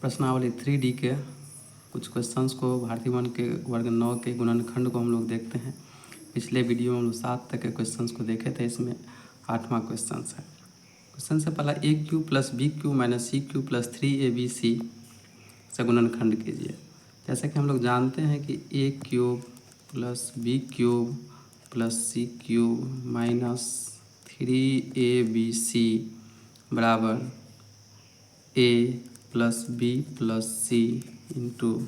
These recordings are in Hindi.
प्रश्नावली 3D के कुछ क्वेश्चंस को भारतीय वन के वर्ग 9 के गुणनखंड को हम लोग देखते हैं। पिछले वीडियो में हम लोग 7 तक के क्वेश्चंस को देखे थे, इसमें 8वां क्वेश्चन है। क्वेश्चन से पहला A cube plus B cube minus C cube plus 3ab से गुणनखंड कीजिए। जैसा कि हम लोग जानते हैं कि A cube plus B cube plus C cube minus 3abc बराबर A plus B plus C into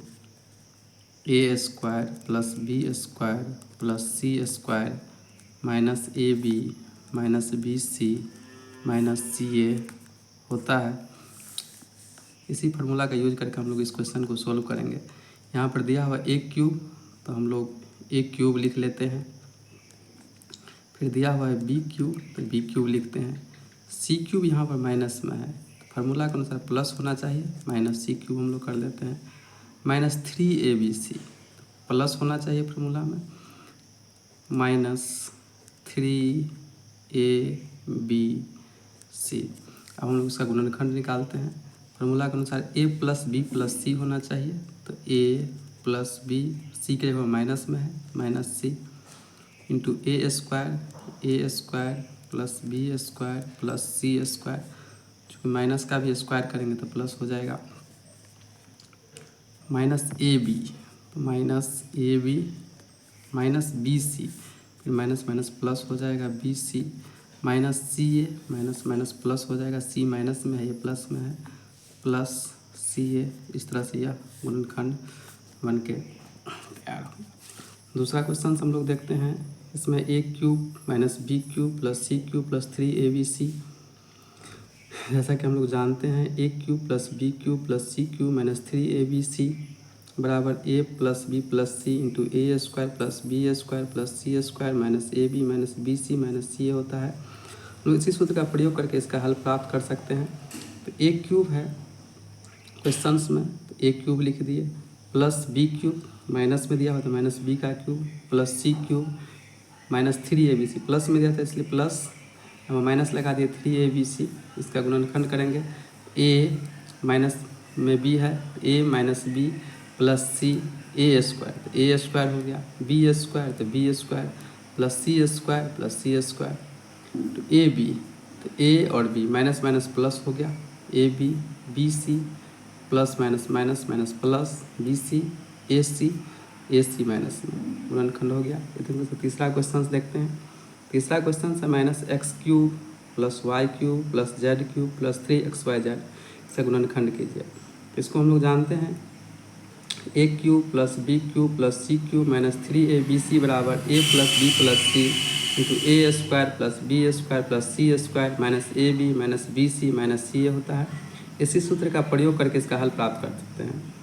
A square plus B square plus C square minus A B minus B C minus C A होता है। इसी फार्मूला का यूज करके हम लोग इस क्वेश्चन को सोल्व करेंगे। यहाँ पर दिया हुआ ए क्यूब, तो हम लोग ए क्यूब लिख लेते हैं। फिर दिया हुआ है बी क्यूब, तो बी क्यूब लिखते हैं। सी क्यूब यहाँ पर माइनस में है, फार्मूला के अनुसार प्लस होना चाहिए, माइनस सी क्यूब हम लोग कर देते हैं। माइनस 3abc प्लस होना चाहिए फार्मूला में, माइनस 3abc। अब हम लोग उसका गुणनखंड निकालते हैं। फार्मूला के अनुसार a प्लस बी प्लस सी होना चाहिए, तो a प्लस बी, सी के जगह माइनस में है, minus C into A square plus B square plus C square. चूँकि माइनस का भी स्क्वायर करेंगे तो प्लस हो जाएगा। माइनस ए बी, तो minus A B minus B C, फिर माइनस माइनस प्लस हो जाएगा, B C minus C A, minus minus plus हो जाएगा, सी माइनस में है ये प्लस में है, प्लस सी ए। इस तरह से यह गुणनखंड बन के तैयार हो। दूसरा क्वेश्चन हम लोग देखते हैं। इसमें A cube minus B cube plus C cube plus 3abc। जैसा कि हम लोग जानते हैं A cube plus B cube plus C cube minus 3abc बराबर A plus B plus C into A square plus B square plus C square minus A B minus B C minus C A होता है। हम लोग इसी सूत्र का प्रयोग करके इसका हल प्राप्त कर सकते हैं। तो ए क्यूब है क्वेश्चंस में, तो ए क्यूब लिख दिए, प्लस बी क्यूब माइनस में दिया हुआ तो माइनस बी का cube plus C cube minus 3abc, plus में दिया था इसलिए प्लस, हम माइनस लगा दिए 3abc। इसका गुणनखंड करेंगे, a माइनस में b है, a minus B plus C A square, तो ए स्क्वायर हो गया, बी स्क्वायर तो B square plus C square, तो ए बी, तो ए और बी माइनस माइनस प्लस हो गया, A B B C plus minus minus minus plus B C A C minus में गुणनखंड हो गया। इधर से तीसरा क्वेश्चन देखते हैं। तीसरा क्वेश्चन है minus X cube plus Y cube plus Z cube plus 3xyz से गुणनखंड कीजिए। इसको हम लोग जानते हैं A cube plus B cube plus C cube minus 3abc बराबर A plus B plus C into A square plus B square plus C square minus A B minus B C minus C A होता है। इसी सूत्र का प्रयोग करके इसका हल प्राप्त कर सकते हैं।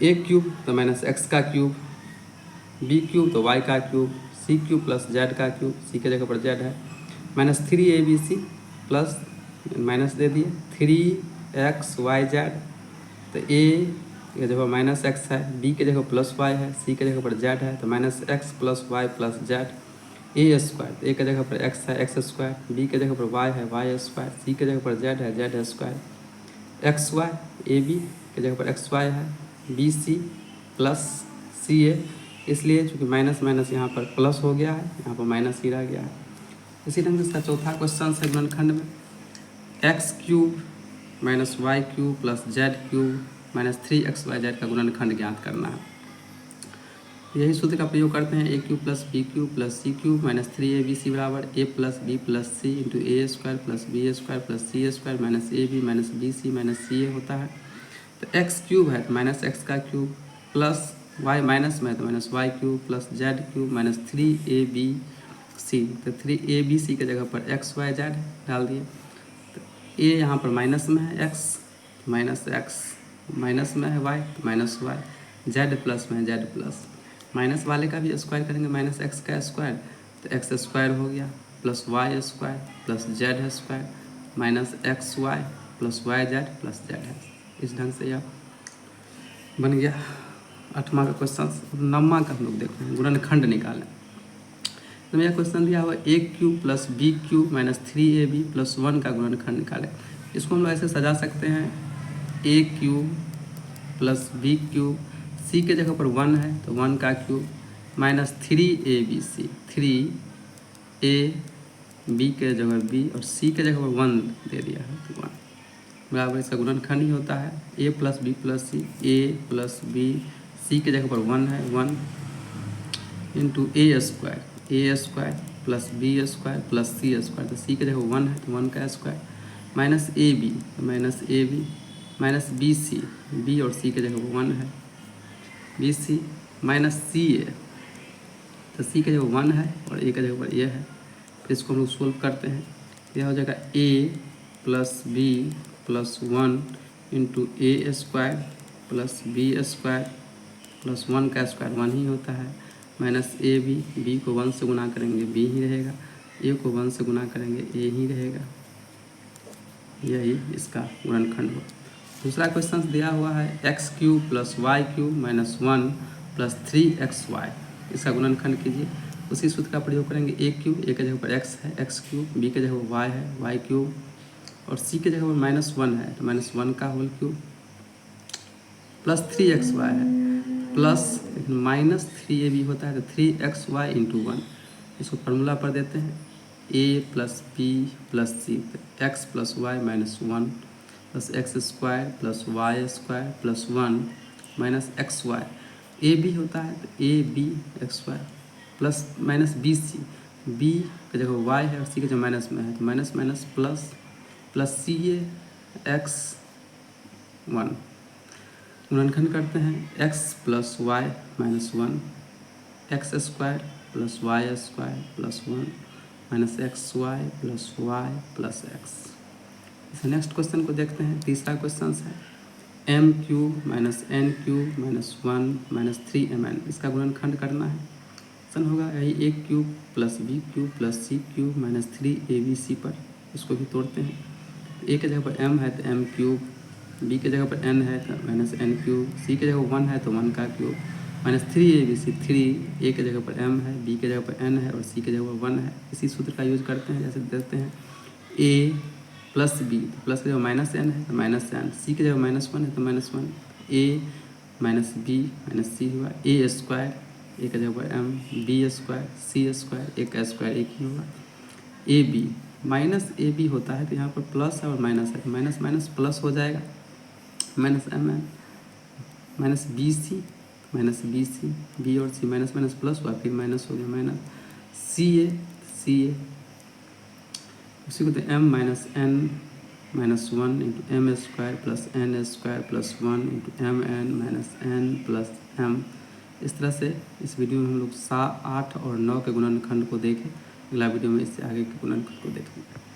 ए क्यूब तो माइनस एक्स का क्यूब, बी क्यूब तो वाई का क्यूब, सी क्यूब प्लस जेड का क्यूब, सी के जगह पर जेड है, माइनस 3abc प्लस माइनस दे दिए 3xyz, तो ए के जगह माइनस एक्स है, बी के जगह प्लस वाई है, सी के जगह पर जेड है, तो minus X plus Y plus Z. A square, A के जगह पर एक्स है, एक्स स्क्वायर, बी के जगह पर वाई है, वाई स्क्वायर, सी के जगह पर जेड है, Z square. X Y, A B के जगह पर एक्स वाई है, B C plus C A, इसलिए चूँकि माइनस माइनस यहाँ पर प्लस हो गया है, यहाँ पर माइनस ही रह गया है। इसी ढंग से इसका चौथा क्वेश्चन है गुणनखंड में X cube minus Y cube plus Z cube minus 3xyz का गुणनखंड ज्ञात करना है। यही सूत्र का प्रयोग करते हैं, A cube plus B cube plus C cube minus 3abc बराबर A plus B plus C into A square plus B square plus C square minus A B minus B C minus C A होता है। तो एक्स क्यूब है तो माइनस एक्स का क्यूब प्लस वाई माइनस में है तो minus Y cube plus Z cube minus 3abc, तो 3abc के जगह पर xyz डाल दिए। तो ए यहाँ पर माइनस में है x माइनस में है y तो माइनस वाई, जेड प्लस में है जेड प्लस, माइनस वाले का भी स्क्वायर करेंगे माइनस एक्स का स्क्वायर तो एक्स स्क्वायर हो गया plus Y square plus Z square minus X Y plus Y Z plus Z है। इस ढंग से यह बन गया 8वां का क्वेश्चन। 9वां का हम लोग देखते हैं, गुणनखंड निकालें। तो यह क्वेश्चन दिया हुआ A cube plus B cube minus 3ab plus 1 का गुणनखंड निकालें। इसको हम लोग ऐसे सजा सकते हैं, A cube plus B cube, सी के जगह पर 1 है तो 1 का cube, minus 3abc, 3a B के जगह बी और सी के जगह पर 1 दे दिया है तो 1 बराबर इसका गुणनखंड ही होता है a plus B plus C, a plus B, C के जगह पर 1 है 1 into A square plus B square plus C square, तो सी के जगह 1 है तो 1 का स्क्वायर, माइनस ए बी तो minus A B, minus B C, B और सी के जगह पर 1 है बी सी, माइनस सी ए, तो सी के जगह 1 है और ए के जगह पर ए है। फिर इसको हम लोग सोल्व करते हैं, यह हो जाएगा a plus B plus 1 into A square plus B square plus 1 का स्क्वायर 1 ही होता है, माइनस ए बी, बी को 1 से गुना करेंगे बी ही रहेगा, ए को 1 से गुना करेंगे ए ही रहेगा, यही इसका गुणनखंड हो। दूसरा क्वेश्चन दिया हुआ है X cube plus Y cube minus 1 plus 3xy, इसका गुणनखंड कीजिए। उसी सूत्र का प्रयोग करेंगे, ए क्यूब, ए के जगह पर x है एक्स क्यूब, बी के जगह पर y है वाई क्यूब और सी के जगह पर माइनस 1 है तो माइनस 1 का होल क्यूब प्लस 3xy है प्लस माइनस 3ab होता है तो 3xy इंटू 1, इसको फार्मूला पर देते हैं a प्लस बी प्लस सी, X plus Y minus 1 plus X square plus Y square plus 1 minus X Y, A B होता है तो A B X Y plus minus B C, B की जगह वाई है और सी की जगह माइनस में है तो minus minus plus plus C A X 1, गुणनखंड करते हैं X plus Y minus 1, X square plus Y square plus 1 minus X Y plus X. इसे नेक्स्ट क्वेश्चन को देखते हैं। तीसरा क्वेश्चन है M cube minus N cube minus 1 minus 3mn, इसका गुणनखंड करना है। क्वेश्चन होगा यही A cube plus B cube plus C cube minus 3abc पर, इसको भी तोड़ते हैं। ए के जगह पर m है तो m क्यूब, बी के जगह पर n है तो माइनस n क्यूब, सी के जगह 1 है तो 1 का क्यूब माइनस 3abc, 3 ए के जगह पर m है, बी के जगह पर n है और सी के जगह पर 1 है। इसी सूत्र का यूज करते हैं, जैसे देखते हैं a प्लस बी, तो प्लस के जगह माइनस n है तो माइनस n, सी के जगह माइनस 1 है तो minus 1, a minus B minus C हुआ, ए स्क्वायर ए के जगह पर m, B square C square, एक का स्क्वायर एक ही होगा, A B minus A B होता है तो यहाँ पर प्लस है और माइनस है, माइनस माइनस प्लस हो जाएगा, minus M N minus B C B और सी माइनस माइनस प्लस हुआ फिर माइनस हो गया, माइनस सी ए उसी को तो M minus N minus 1 into M square plus N square plus 1 into M N minus N plus M. इस तरह से इस वीडियो में हम लोग 7, 8 और 9 के गुणनखंड को देखें। अगला वीडियो में इससे आगे के गुणनखंड को देखेंगे।